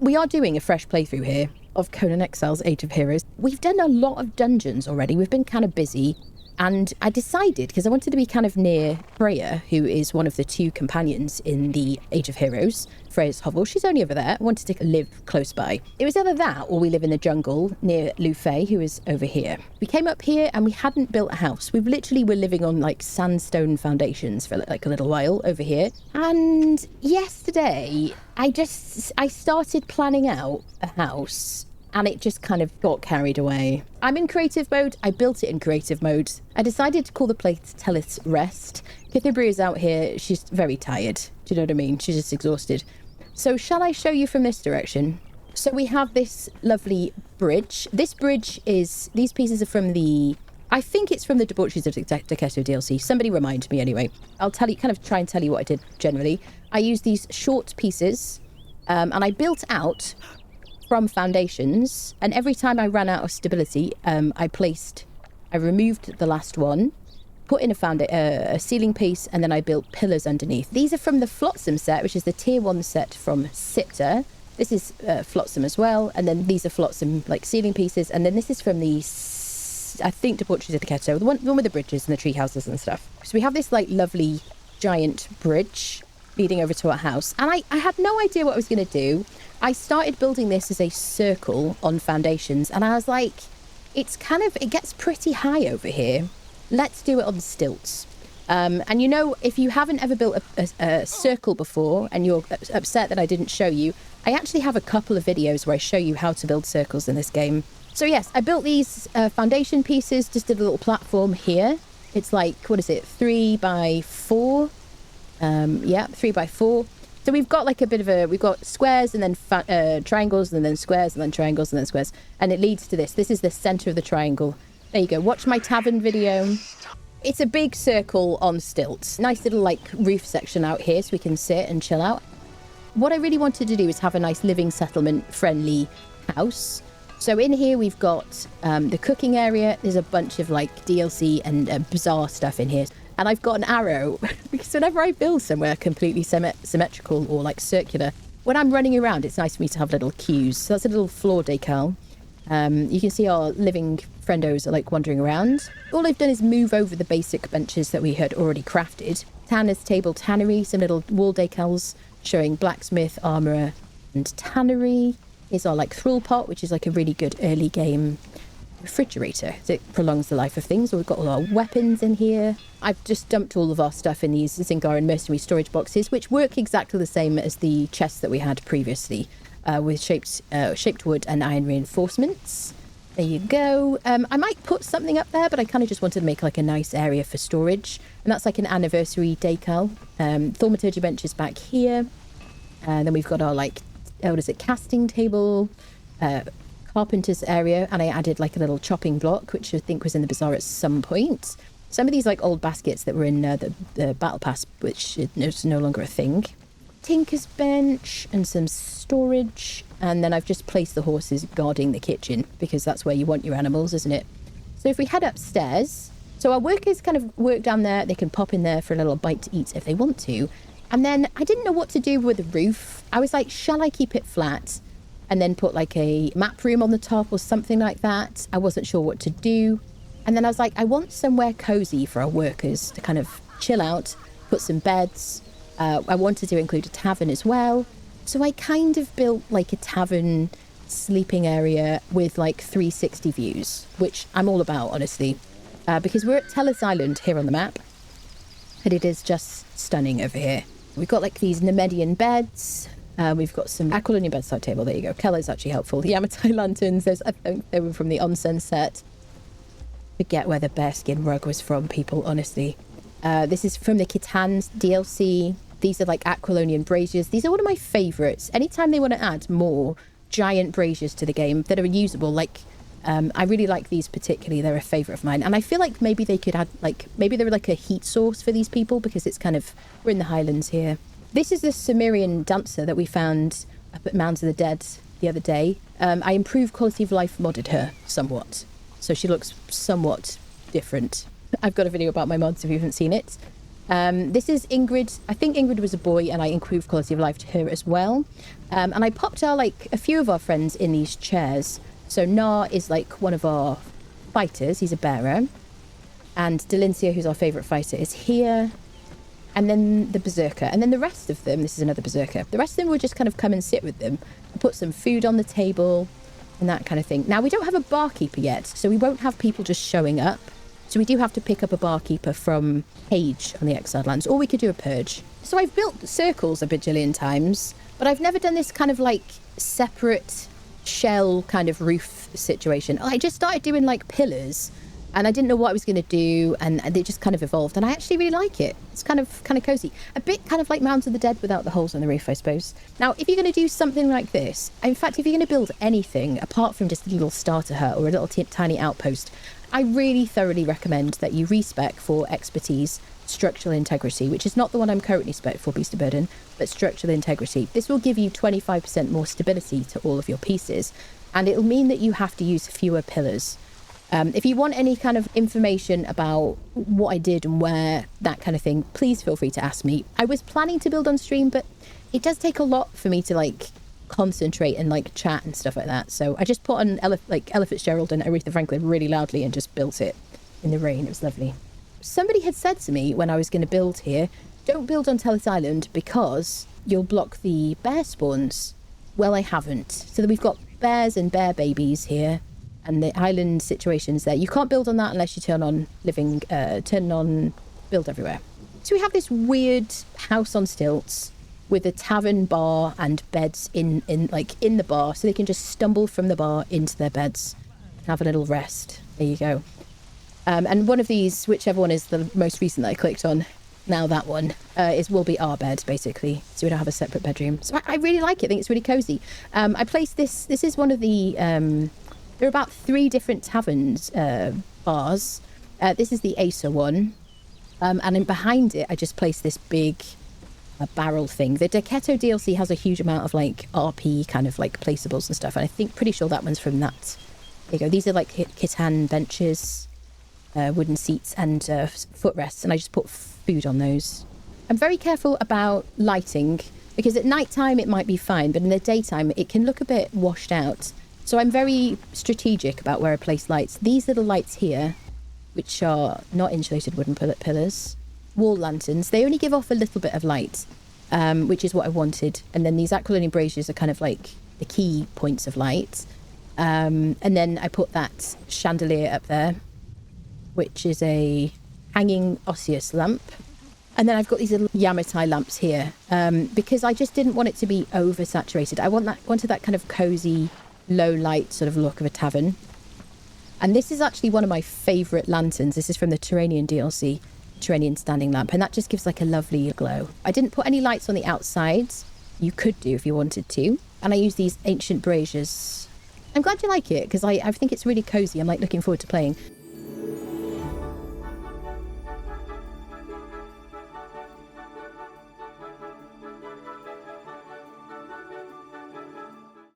We are doing a fresh playthrough here of Conan Exiles Age of Heroes. We've done a lot of dungeons already. We've been kind of busy. And I decided, because I wanted to be kind of near Freya, who is one of the 2 companions in the Age of Heroes, Freya's hovel. She's only over there. I wanted to live close by. It was either that or we live in the jungle near Lufey, who is over here. We came up here and we hadn't built a house. We literally were living on like sandstone foundations for like a little while over here. And yesterday, I started planning out a house. And it just kind of got carried away. I'm in creative mode. I built it in creative mode. I decided to call the place Tellith's Rest. Cythibri is out here. She's very tired. Do you know what I mean? She's just exhausted. So shall I show you from this direction? So we have this lovely bridge. This bridge is... These pieces are from the... I think it's from the Debaucheries of Decketo DLC. Somebody remind me anyway. I'll tell you, kind of try and tell you what I did generally. I used these short pieces and I built out... from foundations, and every time I ran out of stability, I removed the last one, put in a ceiling piece, and then I built pillars underneath. These are from the Flotsam set, which is the tier 1 set from Sipta. This is Flotsam as well, and then these are Flotsam like ceiling pieces, and then this is from the, I think, Debaucheries of Decketo, the one with the bridges and the tree houses and stuff. So we have this like lovely giant bridge leading over to our house, and I had no idea what I was going to do. I started building this as a circle on foundations, and I was like, it gets pretty high over here. Let's do it on stilts. And you know, if you haven't ever built a circle before and you're upset that I didn't show you, I actually have a couple of videos where I show you how to build circles in this game. So yes, I built these foundation pieces, just did a little platform here. It's like, what is it, 3x4? Yeah, 3x4. So we've got like we've got squares and then triangles and then squares and then triangles and then squares. And it leads to this. This is the center of the triangle. There you go. Watch my Tavern video. It's a big circle on stilts. Nice little like roof section out here so we can sit and chill out. What I really wanted to do is have a nice living settlement friendly house. So in here we've got the cooking area. There's a bunch of like DLC and bizarre stuff in here. And I've got an arrow because whenever I build somewhere completely symmetrical or like circular, when I'm running around, it's nice for me to have little cues. So that's a little floor decal. You can see our living friendos are like wandering around. All I've done is move over the basic benches that we had already crafted. Tanner's Table Tannery, some little wall decals showing blacksmith, armourer and tannery. Here's our like thrall pot, which is like a really good early game refrigerator. It prolongs the life of things. We've got all our weapons in here. I've just dumped all of our stuff in these Zingaran mercenary storage boxes, which work exactly the same as the chests that we had previously, with shaped wood and iron reinforcements. There you go. I might put something up there, but I kind of just wanted to make like a nice area for storage. And that's like an anniversary decal. Thaumaturgy benches back here. And then we've got our like, what is it, casting table, carpenter's area, and I added like a little chopping block, which I think was in the bazaar at some point. Some of these like old baskets that were in the battle pass, which is no longer a thing. Tinker's bench and some storage, and then I've just placed the horses guarding the kitchen because that's where you want your animals, isn't it? So if we head upstairs, so our workers kind of work down there. They can pop in there for a little bite to eat if they want to. And then I didn't know what to do with the roof. I was like, shall I keep it flat and then put like a map room on the top or something like that? I wasn't sure what to do. And then I was like, I want somewhere cozy for our workers to kind of chill out, put some beds. I wanted to include a tavern as well. So I kind of built like a tavern sleeping area with like 360 views, which I'm all about, honestly, because we're at Tellith's Island here on the map. And it is just stunning over here. We've got like these Nemedian beds. We've got some Aquilonian bedside table. There you go. Keller's actually helpful. The Yamatai lanterns. I think they were from the Onsen set. Forget where the bearskin rug was from, people, honestly. This is from the Kitan's DLC. These are like Aquilonian braziers. These are one of my favourites. Anytime they want to add more giant braziers to the game that are usable, like I really like these particularly. They're a favourite of mine. And I feel like maybe they could add, like, maybe they're like a heat source for these people because it's kind of, we're in the Highlands here. This is the Sumerian dancer that we found up at Mounds of the Dead the other day. I improved quality of life modded her somewhat. So she looks somewhat different. I've got a video about my mods if you haven't seen it. This is Ingrid. I think Ingrid was a boy, and I improved quality of life to her as well. And I popped a few of our friends in these chairs. So Nar is like one of our fighters. He's a bearer. And Delincia, who's our favourite fighter, is here. And then the berserker. And then the rest of them, this is another berserker. The rest of them will just kind of come and sit with them. Put some food on the table and that kind of thing. Now, we don't have a barkeeper yet, so we won't have people just showing up. So we do have to pick up a barkeeper from Page on the Exiled Lands, or we could do a Purge. So I've built circles a bajillion times, but I've never done this kind of like separate shell kind of roof situation. I just started doing like pillars, and I didn't know what I was going to do, and they just kind of evolved, and I actually really like it. It's kind of cozy. A bit kind of like Mounds of the Dead without the holes on the roof, I suppose. Now, if you're going to do something like this, in fact, if you're going to build anything apart from just a little starter hut or a little tiny outpost, I really thoroughly recommend that you respec for expertise, structural integrity, which is not the one I'm currently spec for, Beast of Burden, but structural integrity. This will give you 25% more stability to all of your pieces, and it'll mean that you have to use fewer pillars. If you want any kind of information about what I did and where, that kind of thing, please feel free to ask me. I was planning to build on stream, but it does take a lot for me to like concentrate and like chat and stuff like that. So I just put on Ella Fitzgerald and Aretha Franklin really loudly and just built it in the rain. It was lovely. Somebody had said to me when I was going to build here, don't build on Tellis Island because you'll block the bear spawns. Well, I haven't. So we've got bears and bear babies here. And the island situations there. You can't build on that unless you turn on build everywhere. So we have this weird house on stilts with a tavern bar and beds in the bar, so they can just stumble from the bar into their beds and have a little rest. There you go. And one of these, whichever one is the most recent that I clicked on, now that one, will be our bed, basically. So we don't have a separate bedroom. So I really like it. I think it's really cozy. I placed this. This is one of the... there are about 3 different taverns bars. This is the Acer one. And then behind it, I just placed this big barrel thing. The Decketo DLC has a huge amount of like RP kind of like placeables and stuff. And I pretty sure that one's from that. There you go. These are like Kitan benches, wooden seats and footrests. And I just put food on those. I'm very careful about lighting because at night time it might be fine. But in the daytime, it can look a bit washed out. So I'm very strategic about where I place lights. These little lights here, which are not insulated wooden pillars, wall lanterns, they only give off a little bit of light, which is what I wanted. And then these aquilonian braziers are kind of like the key points of light. And then I put that chandelier up there, which is a hanging osseous lamp. And then I've got these little Yamatai lamps here, because I just didn't want it to be oversaturated. I wanted that kind of cozy, low light sort of look of a tavern. And this is actually one of my favourite lanterns. This is from the Terranian DLC, Terranian standing lamp, and that just gives like a lovely glow. I didn't put any lights on the outside. You could do if you wanted to. And I use these ancient braziers. I'm glad you like it because I think it's really cozy. I'm like looking forward to playing.